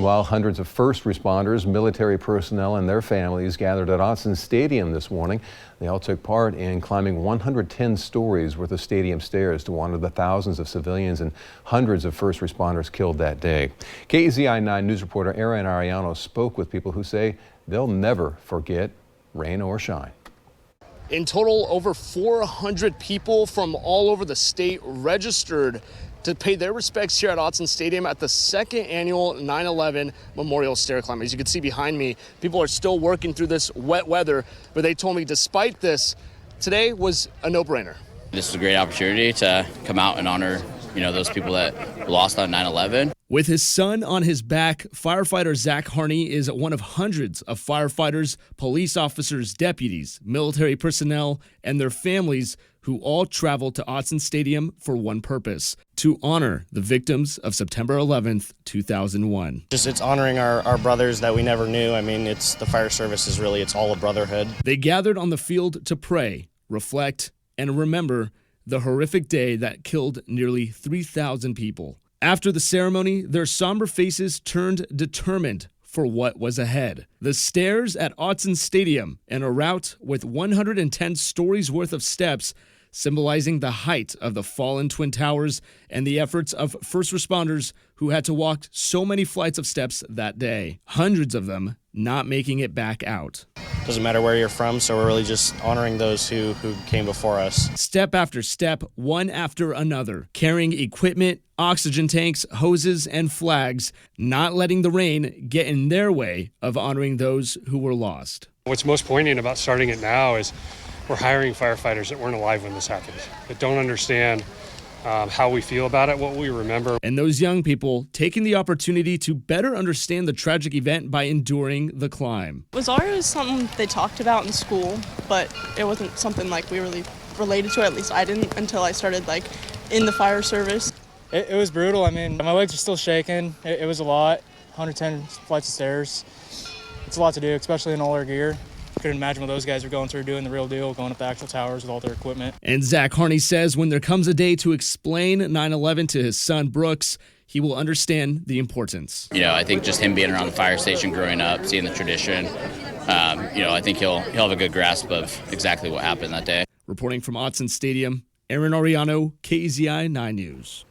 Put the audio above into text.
While hundreds of first responders, military personnel, and their families gathered at Autzen Stadium this morning, they all took part in climbing 110 stories worth of stadium stairs to honor the thousands of civilians and hundreds of first responders killed that day. KEZI 9 News reporter Aaron Ariano spoke with people who say they'll never forget rain or shine. In total, over 400 people from all over the state registered to pay their respects here at Autzen Stadium at the second annual 9/11 Memorial Stair Climb. As you can see behind me, people are still working through this wet weather, but they told me despite this, today was a no-brainer. This is a great opportunity to come out and honor, those people that lost on 9/11. With his son on his back, firefighter Zach Harney is one of hundreds of firefighters, police officers, deputies, military personnel, and their families who all traveled to Autzen Stadium for one purpose: to honor the victims of September 11th, 2001. It's honoring our brothers that we never knew. I mean, it's the fire service it's all a brotherhood. They gathered on the field to pray, reflect, and remember the horrific day that killed nearly 3,000 people. After the ceremony, their somber faces turned determined for what was ahead. The stairs at Autzen Stadium, and a route with 110 stories worth of steps, symbolizing the height of the fallen Twin Towers and the efforts of first responders who had to walk so many flights of steps that day. Hundreds of them not making it back out. Doesn't matter where you're from, so we're really just honoring those who came before us. Step after step, one after another, carrying equipment, oxygen tanks, hoses, and flags, not letting the rain get in their way of honoring those who were lost. What's most poignant about starting it now is we're hiring firefighters that weren't alive when this happened, that don't understand how we feel about it, what we remember. And those young people taking the opportunity to better understand the tragic event by enduring the climb. It was always something they talked about in school, but it wasn't something like we really related to. At least I didn't until I started in the fire service. It was brutal. I mean, my legs are still shaking. It was a lot. 110 flights of stairs. It's a lot to do, especially in all our gear. Couldn't imagine what those guys are going through, doing the real deal, going up the actual towers with all their equipment. And Zach Harney says when there comes a day to explain 9/11 to his son Brooks, he will understand the importance. I think just him being around the fire station growing up, seeing the tradition, I think he'll have a good grasp of exactly what happened that day. Reporting from Autzen Stadium, Aaron Ariano, KEZI 9 News.